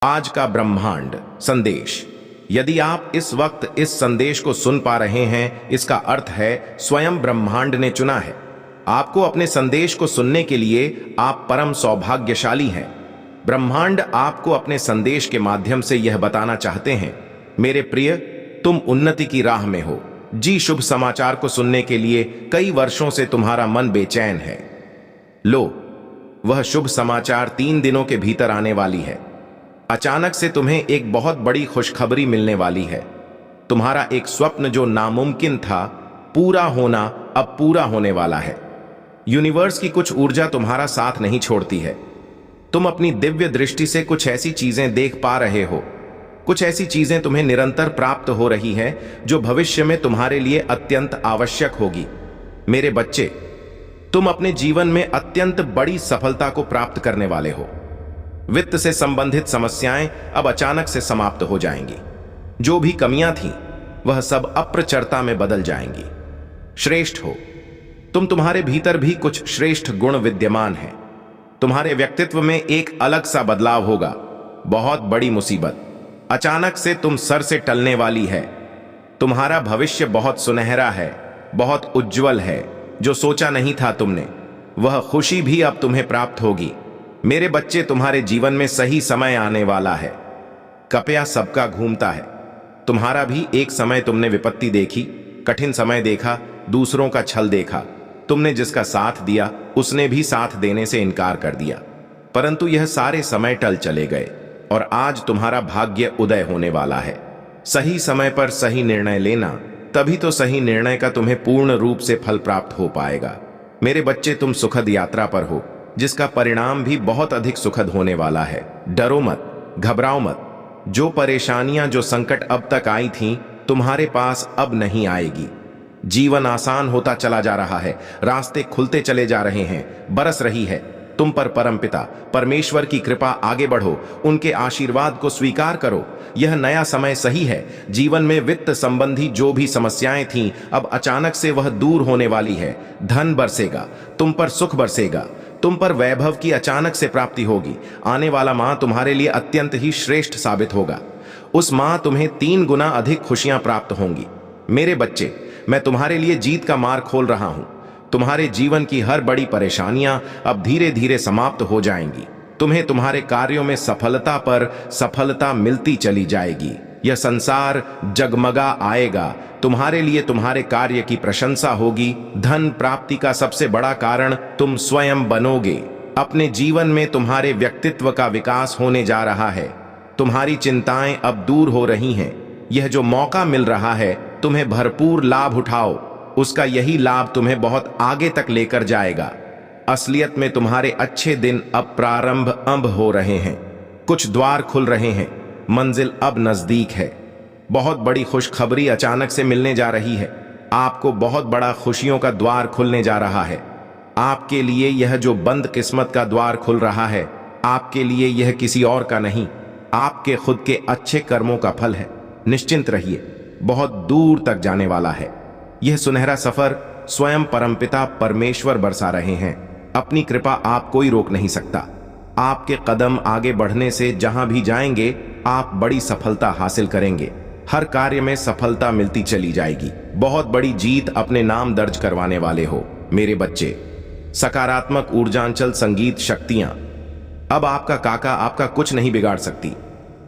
आज का ब्रह्मांड संदेश। यदि आप इस वक्त इस संदेश को सुन पा रहे हैं, इसका अर्थ है स्वयं ब्रह्मांड ने चुना है आपको अपने संदेश को सुनने के लिए। आप परम सौभाग्यशाली हैं। ब्रह्मांड आपको अपने संदेश के माध्यम से यह बताना चाहते हैं, मेरे प्रिय, तुम उन्नति की राह में हो। जी, शुभ समाचार को सुनने के लिए कई वर्षों से तुम्हारा मन बेचैन है। लो, वह शुभ समाचार 3 दिनों के भीतर आने वाली है। अचानक से तुम्हें एक बहुत बड़ी खुशखबरी मिलने वाली है। तुम्हारा एक स्वप्न जो नामुमकिन था पूरा होना अब पूरा होने वाला है। यूनिवर्स की कुछ ऊर्जा तुम्हारा साथ नहीं छोड़ती है। तुम अपनी दिव्य दृष्टि से कुछ ऐसी चीजें देख पा रहे हो, कुछ ऐसी चीजें तुम्हें निरंतर प्राप्त हो रही हैं जो भविष्य में तुम्हारे लिए अत्यंत आवश्यक होगी। मेरे बच्चे, तुम अपने जीवन में अत्यंत बड़ी सफलता को प्राप्त करने वाले हो। वित्त से संबंधित समस्याएं अब अचानक से समाप्त हो जाएंगी। जो भी कमियां थीं, वह सब अप्रचरता में बदल जाएंगी। श्रेष्ठ हो तुम, तुम्हारे भीतर भी कुछ श्रेष्ठ गुण विद्यमान हैं। तुम्हारे व्यक्तित्व में एक अलग सा बदलाव होगा। बहुत बड़ी मुसीबत अचानक से तुम सर से टलने वाली है। तुम्हारा भविष्य बहुत सुनहरा है, बहुत उज्जवल है। जो सोचा नहीं था तुमने, वह खुशी भी अब तुम्हें प्राप्त होगी। मेरे बच्चे, तुम्हारे जीवन में सही समय आने वाला है। कपया सबका घूमता है। तुम्हारा भी एक समय तुमने विपत्ति देखी, कठिन समय देखा, दूसरों का छल देखा। तुमने जिसका साथ दिया उसने भी साथ देने से इनकार कर दिया, परंतु यह सारे समय टल चले गए और आज तुम्हारा भाग्य उदय होने वाला है। सही समय पर सही निर्णय लेना, तभी तो सही निर्णय का तुम्हें पूर्ण रूप से फल प्राप्त हो पाएगा। मेरे बच्चे, तुम सुखद यात्रा पर हो, जिसका परिणाम भी बहुत अधिक सुखद होने वाला है। डरो मत, घबराओ मत। जो परेशानियां, जो संकट अब तक आई थीं, तुम्हारे पास अब नहीं आएगी। जीवन आसान होता चला जा रहा है, रास्ते खुलते चले जा रहे हैं, बरस रही है तुम पर परमपिता परमेश्वर की कृपा। आगे बढ़ो, उनके आशीर्वाद को स्वीकार करो। यह नया समय सही है। जीवन में वित्त संबंधी जो भी समस्याएं थीं, अब अचानक से वह दूर होने वाली है। धन बरसेगा, तुम पर सुख बरसेगा, तुम पर वैभव की अचानक से प्राप्ति होगी। आने वाला माह तुम्हारे लिए अत्यंत ही श्रेष्ठ साबित होगा। उस माह तुम्हें 3 गुना अधिक खुशियां प्राप्त होंगी। मेरे बच्चे, मैं तुम्हारे लिए जीत का मार्ग खोल रहा हूं। तुम्हारे जीवन की हर बड़ी परेशानियां अब धीरे धीरे समाप्त हो जाएंगी। तुम्हें तुम्हारे कार्यों में सफलता पर सफलता मिलती चली जाएगी। यह संसार जगमगा आएगा। तुम्हारे लिए तुम्हारे कार्य की प्रशंसा होगी। धन प्राप्ति का सबसे बड़ा कारण तुम स्वयं बनोगे। अपने जीवन में तुम्हारे व्यक्तित्व का विकास होने जा रहा है। तुम्हारी चिंताएं अब दूर हो रही हैं। यह जो मौका मिल रहा है, तुम्हें भरपूर लाभ उठाओ। उसका यही लाभ तुम्हें बहुत आगे तक लेकर जाएगा। असलियत में तुम्हारे अच्छे दिन अब प्रारंभ हो रहे हैं। कुछ द्वार खुल रहे हैं, मंजिल अब नजदीक है। बहुत बड़ी खुशखबरी अचानक से मिलने जा रही है। आपको बहुत बड़ा खुशियों का द्वार खुलने जा रहा है। आपके लिए यह जो बंद किस्मत का द्वार खुल रहा है, आपके लिए यह किसी और का नहीं, आपके खुद के अच्छे कर्मों का फल है। निश्चिंत रहिए, बहुत दूर तक जाने वाला है। यह सुनहरा सफर स्वयं परमपिता परमेश्वर बरसा रहे हैं। अपनी कृपा आप कोई रोक नहीं सकता। आपके कदम आगे बढ़ने से जहां भी जाएंगे, आप बड़ी सफलता हासिल करेंगे। हर कार्य में सफलता मिलती चली जाएगी। बहुत बड़ी जीत अपने नाम दर्ज करवाने वाले हो। मेरे बच्चे, सकारात्मक ऊर्जांचल संगीत शक्तियां अब आपका काका आपका कुछ नहीं बिगाड़ सकती।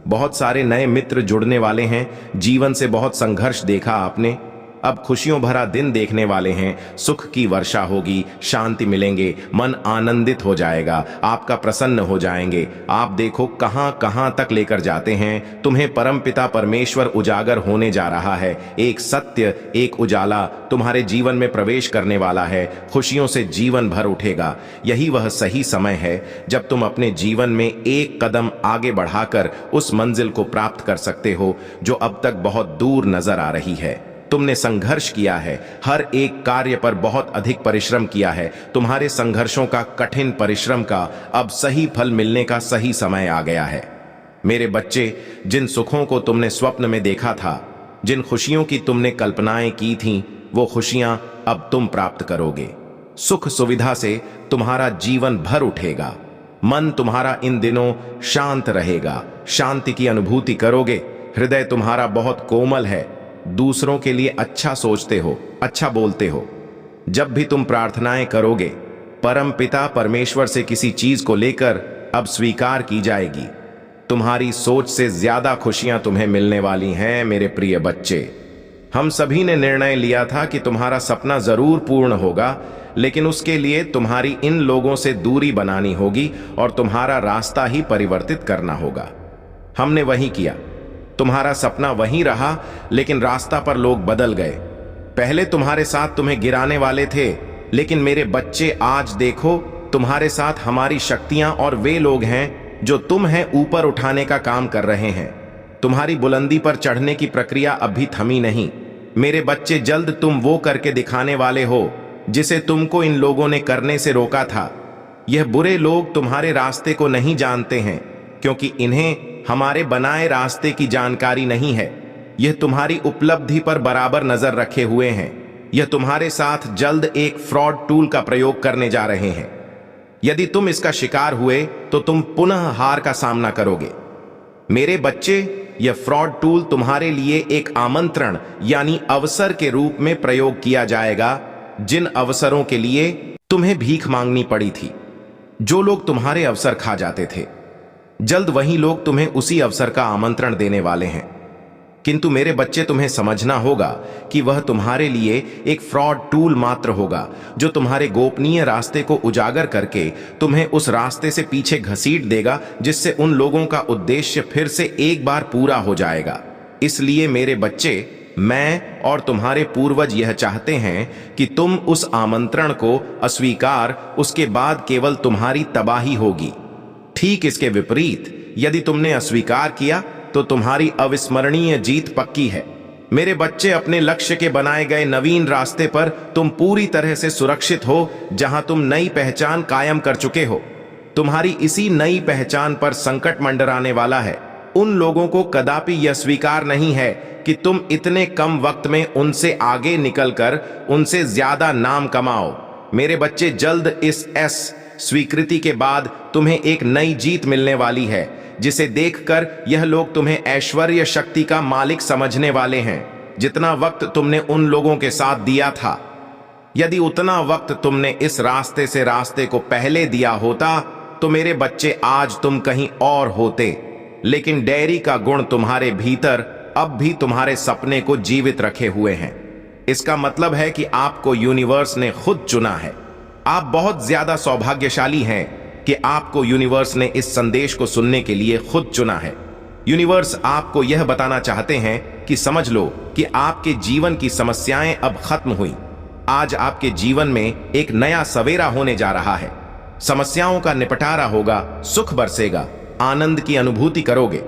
बहुत सारे नए मित्र जुड़ने वाले हैं। जीवन से बहुत संघर्ष देखा आपने, अब खुशियों भरा दिन देखने वाले हैं। सुख की वर्षा होगी, शांति मिलेंगे, मन आनंदित हो जाएगा, आपका प्रसन्न हो जाएंगे। आप देखो कहां कहां तक लेकर जाते हैं। तुम्हें परमपिता परमेश्वर उजागर होने जा रहा है। एक सत्य, एक उजाला तुम्हारे जीवन में प्रवेश करने वाला है। खुशियों से जीवन भर उठेगा। यही वह सही समय है जब तुम अपने जीवन में एक कदम आगे बढ़ाकर उस मंजिल को प्राप्त कर सकते हो जो अब तक बहुत दूर नजर आ रही है। तुमने संघर्ष किया है, हर एक कार्य पर बहुत अधिक परिश्रम किया है। तुम्हारे संघर्षों का, कठिन परिश्रम का अब सही फल मिलने का सही समय आ गया है। मेरे बच्चे, जिन सुखों को तुमने स्वप्न में देखा था, जिन खुशियों की तुमने कल्पनाएं की थीं, वो खुशियां अब तुम प्राप्त करोगे। सुख सुविधा से तुम्हारा जीवन भर उठेगा। मन तुम्हारा इन दिनों शांत रहेगा, शांति की अनुभूति करोगे। हृदय तुम्हारा बहुत कोमल है, दूसरों के लिए अच्छा सोचते हो, अच्छा बोलते हो। जब भी तुम प्रार्थनाएं करोगे, परम पिता परमेश्वर से किसी चीज को लेकर अब स्वीकार की जाएगी। तुम्हारी सोच से ज्यादा खुशियां तुम्हें मिलने वाली हैं मेरे प्रिय बच्चे। हम सभी ने निर्णय लिया था कि तुम्हारा सपना जरूर पूर्ण होगा, लेकिन उसके लिए तुम्हारी इन लोगों से दूरी बनानी होगी और तुम्हारा रास्ता ही परिवर्तित करना होगा। हमने वही किया। तुम्हारा सपना वही रहा, लेकिन रास्ता पर लोग बदल गए। पहले तुम्हारे साथ तुम्हें गिराने वाले थे, लेकिन मेरे बच्चे आज देखो, तुम्हारे साथ हमारी शक्तियां और वे लोग हैं जो तुम है ऊपर उठाने का काम कर रहे हैं। तुम्हारी बुलंदी पर चढ़ने की प्रक्रिया अभी थमी नहीं। मेरे बच्चे, जल्द तुम वो करके दिखाने वाले हो जिसे तुमको इन लोगों ने करने से रोका था। यह बुरे लोग तुम्हारे रास्ते को नहीं जानते हैं, क्योंकि इन्हें हमारे बनाए रास्ते की जानकारी नहीं है। यह तुम्हारी उपलब्धि पर बराबर नजर रखे हुए हैं। यह तुम्हारे साथ जल्द एक फ्रॉड टूल का प्रयोग करने जा रहे हैं। यदि तुम इसका शिकार हुए तो तुम पुनः हार का सामना करोगे। मेरे बच्चे, यह फ्रॉड टूल तुम्हारे लिए एक आमंत्रण यानी अवसर के रूप में प्रयोग किया जाएगा, जिन अवसरों के लिए तुम्हें भीख मांगनी पड़ी थी। जो लोग तुम्हारे अवसर खा जाते थे, जल्द वही लोग तुम्हें उसी अवसर का आमंत्रण देने वाले हैं। किंतु मेरे बच्चे, तुम्हें समझना होगा कि वह तुम्हारे लिए एक फ्रॉड टूल मात्र होगा, जो तुम्हारे गोपनीय रास्ते को उजागर करके तुम्हें उस रास्ते से पीछे घसीट देगा, जिससे उन लोगों का उद्देश्य फिर से एक बार पूरा हो जाएगा। इसलिए मेरे बच्चे, मैं और तुम्हारे पूर्वज यह चाहते हैं कि तुम उस आमंत्रण को अस्वीकार, उसके बाद केवल तुम्हारी तबाही होगी। ठीक इसके विपरीत, यदि तुमने अस्वीकार किया तो तुम्हारी अविस्मरणीय जीत पक्की है। मेरे बच्चे, अपने लक्ष्य के बनाए गए नवीन रास्ते पर तुम पूरी तरह से सुरक्षित हो, जहां तुम नई पहचान कायम कर चुके हो। तुम्हारी इसी नई पहचान पर संकट मंडराने वाला है। उन लोगों को कदापि यह स्वीकार नहीं है कि तुम इतने कम वक्त में उनसे आगे निकलकर उनसे ज्यादा नाम कमाओ। मेरे बच्चे, जल्द इस स्वीकृति के बाद तुम्हें एक नई जीत मिलने वाली है, जिसे देखकर यह लोग तुम्हें ऐश्वर्य शक्ति का मालिक समझने वाले हैं। जितना वक्त तुमने उन लोगों के साथ दिया था, यदि उतना वक्त तुमने इस रास्ते से रास्ते को पहले दिया होता तो मेरे बच्चे, आज तुम कहीं और होते। लेकिन डेयरी का गुण तुम्हारे भीतर अब भी तुम्हारे सपने को जीवित रखे हुए हैं। इसका मतलब है कि आपको यूनिवर्स ने खुद चुना है। आप बहुत ज्यादा सौभाग्यशाली हैं कि आपको यूनिवर्स ने इस संदेश को सुनने के लिए खुद चुना है। यूनिवर्स आपको यह बताना चाहते हैं कि समझ लो कि आपके जीवन की समस्याएं अब खत्म हुई। आज आपके जीवन में एक नया सवेरा होने जा रहा है। समस्याओं का निपटारा होगा, सुख बरसेगा, आनंद की अनुभूति करोगे,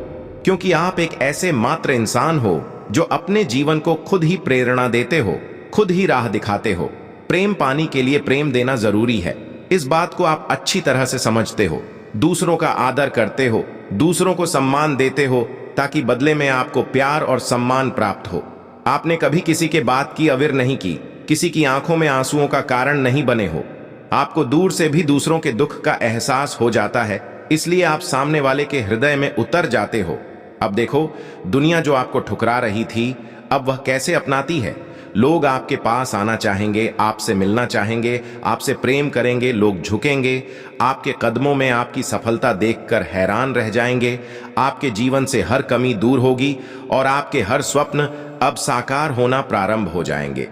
क्योंकि आप एक ऐसे मात्र इंसान हो जो अपने जीवन को खुद ही प्रेरणा देते हो, खुद ही राह दिखाते हो। प्रेम पाने के लिए प्रेम देना जरूरी है। इस बात को आप अच्छी तरह से समझते हो। दूसरों का आदर करते हो, दूसरों को सम्मान देते हो, ताकि बदले में आपको प्यार और सम्मान प्राप्त हो। आपने कभी किसी के बात की अविर नहीं की, किसी की आंखों में आंसुओं का कारण नहीं बने हो। आपको दूर से भी दूसरों के दुख का एहसास हो जाता है, इसलिए आप सामने वाले के हृदय में उतर जाते हो। अब देखो, दुनिया जो आपको ठुकरा रही थी, अब वह कैसे अपनाती है। लोग आपके पास आना चाहेंगे, आपसे मिलना चाहेंगे, आपसे प्रेम करेंगे। लोग झुकेंगे, आपके कदमों में आपकी सफलता देखकर हैरान रह जाएंगे। आपके जीवन से हर कमी दूर होगी और आपके हर स्वप्न अब साकार होना प्रारंभ हो जाएंगे।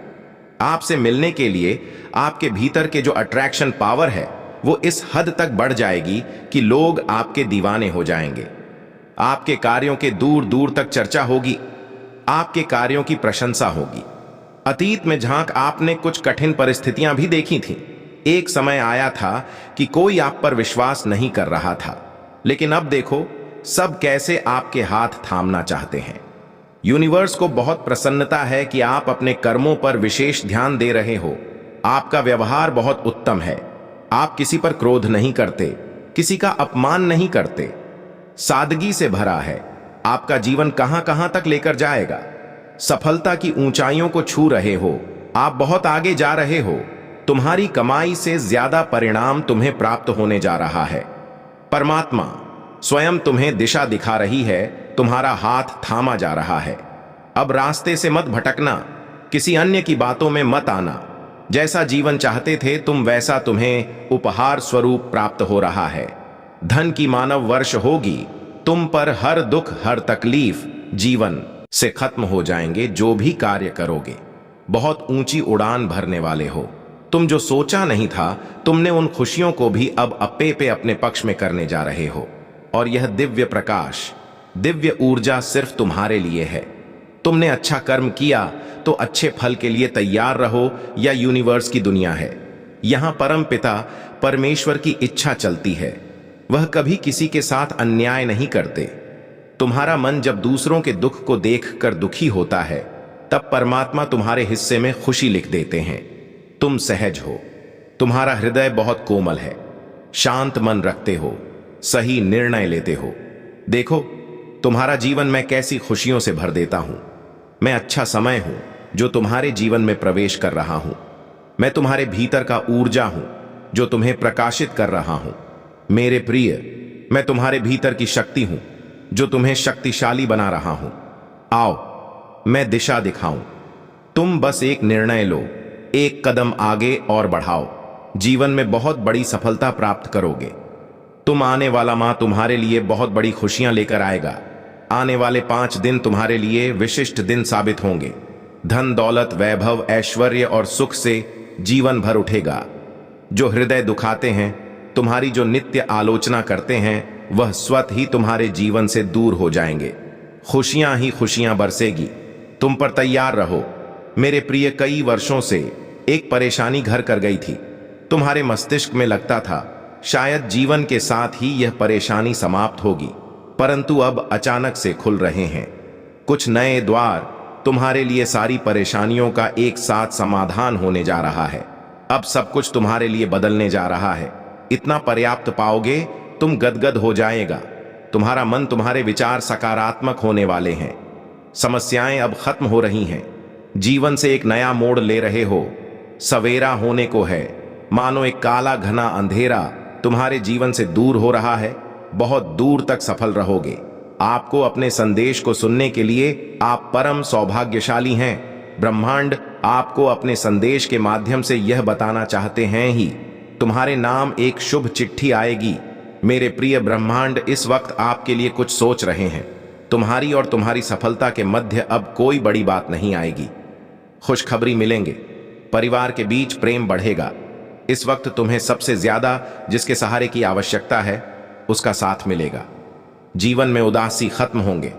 आपसे मिलने के लिए आपके भीतर के जो अट्रैक्शन पावर है, वो इस हद तक बढ़ जाएगी कि लोग आपके दीवाने हो जाएंगे। आपके कार्यों के दूर दूर तक चर्चा होगी, आपके कार्यों की प्रशंसा होगी। अतीत में झांक, आपने कुछ कठिन परिस्थितियां भी देखी थीं। एक समय आया था कि कोई आप पर विश्वास नहीं कर रहा था, लेकिन अब देखो, सब कैसे आपके हाथ थामना चाहते हैं। यूनिवर्स को बहुत प्रसन्नता है कि आप अपने कर्मों पर विशेष ध्यान दे रहे हो। आपका व्यवहार बहुत उत्तम है। आप किसी पर क्रोध नहीं करते, किसी का अपमान नहीं करते, सादगी से भरा है। आपका जीवन कहां कहां तक लेकर जाएगा। सफलता की ऊंचाइयों को छू रहे हो। आप बहुत आगे जा रहे हो। तुम्हारी कमाई से ज्यादा परिणाम तुम्हें प्राप्त होने जा रहा है। परमात्मा स्वयं तुम्हें दिशा दिखा रही है, तुम्हारा हाथ थामा जा रहा है। अब रास्ते से मत भटकना, किसी अन्य की बातों में मत आना। जैसा जीवन चाहते थे तुम, वैसा तुम्हें उपहार स्वरूप प्राप्त हो रहा है। धन की मानव वर्ष होगी तुम पर, हर दुख हर तकलीफ जीवन से खत्म हो जाएंगे जो भी कार्य करोगे। बहुत ऊंची उड़ान भरने वाले हो तुम, जो सोचा नहीं था तुमने उन खुशियों को भी अब अपे पे अपने पक्ष में करने जा रहे हो। और यह दिव्य प्रकाश, दिव्य ऊर्जा सिर्फ तुम्हारे लिए है। तुमने अच्छा कर्म किया तो अच्छे फल के लिए तैयार रहो, या यूनिवर्स की दुनिया है। यहां परम पिता परमेश्वर की इच्छा चलती है, वह कभी किसी के साथ अन्याय नहीं करते। तुम्हारा मन जब दूसरों के दुख को देखकर दुखी होता है, तब परमात्मा तुम्हारे हिस्से में खुशी लिख देते हैं। तुम सहज हो, तुम्हारा हृदय बहुत कोमल है, शांत मन रखते हो, सही निर्णय लेते हो। देखो तुम्हारा जीवन मैं कैसी खुशियों से भर देता हूं। मैं अच्छा समय हूं जो तुम्हारे जीवन में प्रवेश कर रहा हूं। मैं तुम्हारे भीतर का ऊर्जा हूं जो तुम्हें प्रकाशित कर रहा हूं। मेरे प्रिय, मैं तुम्हारे भीतर की शक्ति हूं जो तुम्हें शक्तिशाली बना रहा हूं। आओ मैं दिशा दिखाऊं, तुम बस एक निर्णय लो, एक कदम आगे और बढ़ाओ। जीवन में बहुत बड़ी सफलता प्राप्त करोगे तुम। आने वाला माह तुम्हारे लिए बहुत बड़ी खुशियां लेकर आएगा। आने वाले 5 दिन तुम्हारे लिए विशिष्ट दिन साबित होंगे। धन दौलत वैभव ऐश्वर्य और सुख से जीवन भर उठेगा। जो हृदय दुखाते हैं, तुम्हारी जो नित्य आलोचना करते हैं, वह स्वतः ही तुम्हारे जीवन से दूर हो जाएंगे। खुशियां ही खुशियां बरसेगी। तुम पर तैयार रहो मेरे प्रिय। कई वर्षों से एक परेशानी घर कर गई थी। तुम्हारे मस्तिष्क में लगता था शायद जीवन के साथ ही यह परेशानी समाप्त होगी, परंतु अब अचानक से खुल रहे हैं कुछ नए द्वार। तुम्हारे लिए सारी परेशानियों का एक साथ समाधान होने जा रहा है। अब सब कुछ तुम्हारे लिए बदलने जा रहा है। इतना पर्याप्त पाओगे, तुम गदगद हो जाएगा। तुम्हारा मन, तुम्हारे विचार सकारात्मक होने वाले हैं। समस्याएं अब खत्म हो रही हैं। जीवन से एक नया मोड़ ले रहे हो। सवेरा होने को है, मानो एक काला घना अंधेरा तुम्हारे जीवन से दूर हो रहा है। बहुत दूर तक सफल रहोगे। आपको अपने संदेश को सुनने के लिए आप परम सौभाग्यशाली हैं। ब्रह्मांड आपको अपने संदेश के माध्यम से यह बताना चाहते हैं ही, तुम्हारे नाम एक शुभ चिट्ठी आएगी। मेरे प्रिय ब्रह्मांड इस वक्त आपके लिए कुछ सोच रहे हैं। तुम्हारी और तुम्हारी सफलता के मध्य अब कोई बड़ी बात नहीं आएगी। खुशखबरी मिलेंगे, परिवार के बीच प्रेम बढ़ेगा। इस वक्त तुम्हें सबसे ज्यादा जिसके सहारे की आवश्यकता है, उसका साथ मिलेगा। जीवन में उदासी खत्म होंगे।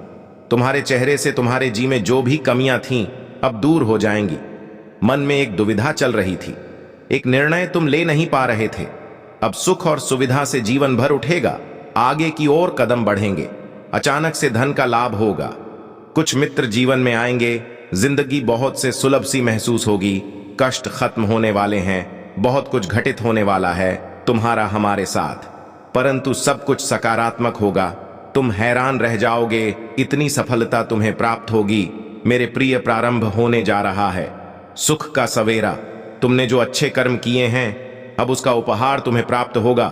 तुम्हारे चेहरे से तुम्हारे जी में जो भी कमियां थीं, अब दूर हो जाएंगी। मन में एक दुविधा चल रही थी, एक निर्णय तुम ले नहीं पा रहे थे। अब सुख और सुविधा से जीवन भर उठेगा। आगे की ओर कदम बढ़ेंगे। अचानक से धन का लाभ होगा। कुछ मित्र जीवन में आएंगे। जिंदगी बहुत से सुलभ सी महसूस होगी। कष्ट खत्म होने वाले हैं। बहुत कुछ घटित होने वाला है तुम्हारा हमारे साथ, परंतु सब कुछ सकारात्मक होगा। तुम हैरान रह जाओगे, इतनी सफलता तुम्हें प्राप्त होगी। मेरे प्रिय, प्रारंभ होने जा रहा है सुख का सवेरा। तुमने जो अच्छे कर्म किए हैं, अब उसका उपहार तुम्हें प्राप्त होगा।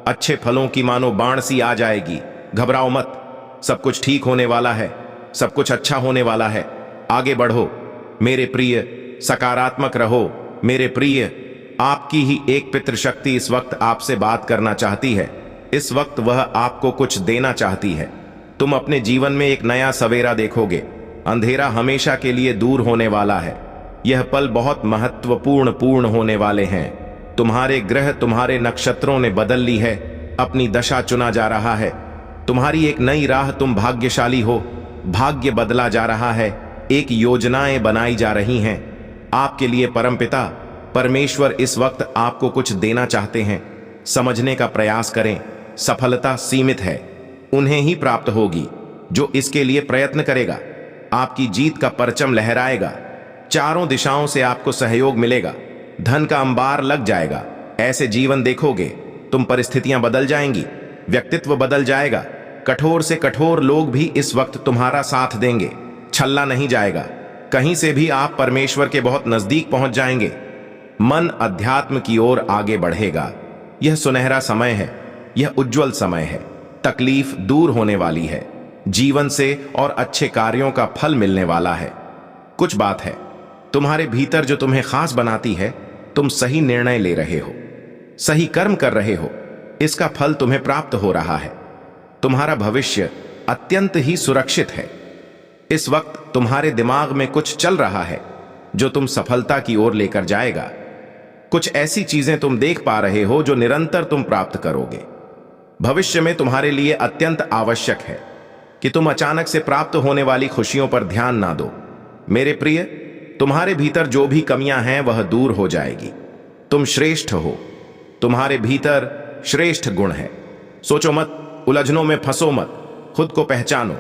अच्छे फलों की मानो बाण सी आ जाएगी। घबराओ मत, सब कुछ ठीक होने वाला है। सब कुछ अच्छा होने वाला है। आगे बढ़ो मेरे प्रिय, सकारात्मक रहो मेरे प्रिय। आपकी ही एक पितृशक्ति इस वक्त आपसे बात करना चाहती है। इस वक्त वह आपको कुछ देना चाहती है। तुम अपने जीवन में एक नया सवेरा देखोगे। अंधेरा हमेशा के लिए दूर होने वाला है। यह पल बहुत महत्वपूर्ण होने वाले हैं। तुम्हारे ग्रह, तुम्हारे नक्षत्रों ने बदल ली है। अपनी दशा चुना जा रहा है। तुम्हारी एक नई राह, तुम भाग्यशाली हो। भाग्य बदला जा रहा है। एक योजनाएं बनाई जा रही हैं आपके लिए। परमपिता परमेश्वर इस वक्त आपको कुछ देना चाहते हैं। समझने का प्रयास करें। सफलता सीमित है, उन्हें ही प्राप्त होगी जो इसके लिए प्रयत्न करेगा। आपकी जीत का परचम लहराएगा। चारों दिशाओं से आपको सहयोग मिलेगा। धन का अंबार लग जाएगा। ऐसे जीवन देखोगे तुम। परिस्थितियां बदल जाएंगी, व्यक्तित्व बदल जाएगा। कठोर से कठोर लोग भी इस वक्त तुम्हारा साथ देंगे। छल्ला नहीं जाएगा। कहीं से भी आप परमेश्वर के बहुत नजदीक पहुंच जाएंगे। मन अध्यात्म की ओर आगे बढ़ेगा। यह सुनहरा समय है। यह उज्जवल समय है। तकलीफ दूर होने वाली है। जीवन से और अच्छे कार्यों का फल मिलने वाला है। कुछ बात है तुम्हारे भीतर जो तुम्हें खास बनाती है। तुम सही निर्णय ले रहे हो, सही कर्म कर रहे हो, इसका फल तुम्हें प्राप्त हो रहा है। तुम्हारा भविष्य अत्यंत ही सुरक्षित है। इस वक्त तुम्हारे दिमाग में कुछ चल रहा है जो तुम सफलता की ओर लेकर जाएगा। कुछ ऐसी चीजें तुम देख पा रहे हो जो निरंतर तुम प्राप्त करोगे। भविष्य में तुम्हारे लिए अत्यंत आवश्यक है कि तुम अचानक से प्राप्त होने वाली खुशियों पर ध्यान ना दो। मेरे प्रिय, तुम्हारे भीतर जो भी कमियां हैं वह दूर हो जाएगी। तुम श्रेष्ठ हो। तुम्हारे भीतर श्रेष्ठ गुण है। सोचो मत, उलझनों में फंसो मत, खुद को पहचानो।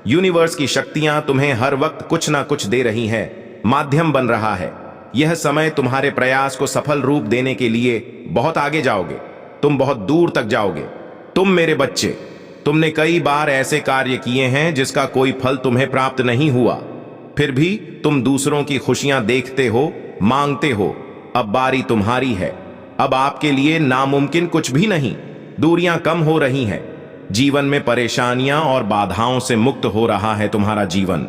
यूनिवर्स की शक्तियां तुम्हें हर वक्त कुछ ना कुछ दे रही हैं, माध्यम बन रहा है। यह समय तुम्हारे प्रयास को सफल रूप देने के लिए बहुत आगे जाओगे। तुम बहुत दूर तक जाओगे। तुम मेरे बच्चे, तुमने कई बार ऐसे कार्य किए हैं जिसका कोई फल तुम्हें प्राप्त नहीं हुआ, फिर भी तुम दूसरों की खुशियां देखते हो, मांगते हो। अब बारी तुम्हारी है। अब आपके लिए नामुमकिन कुछ भी नहीं। दूरियां कम हो रही हैं। जीवन में परेशानियां और बाधाओं से मुक्त हो रहा है तुम्हारा जीवन।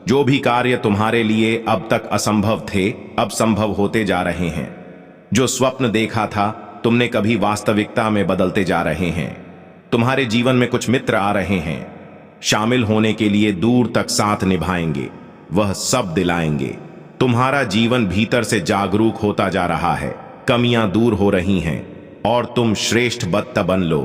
जो भी कार्य तुम्हारे लिए अब तक असंभव थे, अब संभव होते जा रहे हैं। जो स्वप्न देखा था तुमने कभी वास्तविकता में बदलते जा रहे हैं। तुम्हारे जीवन में कुछ मित्र आ रहे हैं, शामिल होने के लिए दूर तक साथ निभाएंगे, वह सब दिलाएंगे। तुम्हारा जीवन भीतर से जागरूक होता जा रहा है। कमियां दूर हो रही हैं और तुम श्रेष्ठ बत्ता बन लो।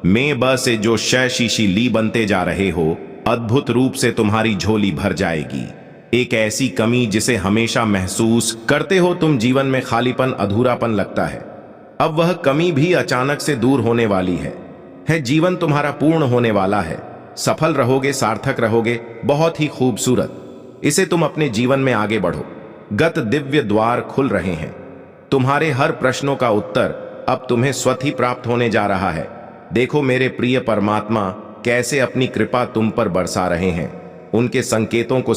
मैं ब से जो शय शीशी ली बनते जा रहे हो, अद्भुत रूप से तुम्हारी झोली भर जाएगी। एक ऐसी कमी जिसे हमेशा महसूस करते हो तुम, जीवन में खालीपन, अधूरापन लगता है, अब वह कमी भी अचानक से दूर होने वाली है। जीवन तुम्हारा पूर्ण होने वाला है। सफल रहोगे, सार्थक रहोगे, बहुत ही खूबसूरत। इसे तुम अपने जीवन में आगे बढ़ो। गत दिव्य द्वार खुल रहे हैं। तुम्हारे हर प्रश्नों का उत्तर अब तुम्हें स्वतः ही प्राप्त होने जा रहा है। देखो मेरे प्रिय परमात्मा कैसे अपनी कृपा तुम पर बरसा रहे हैं। उनके संकेतों को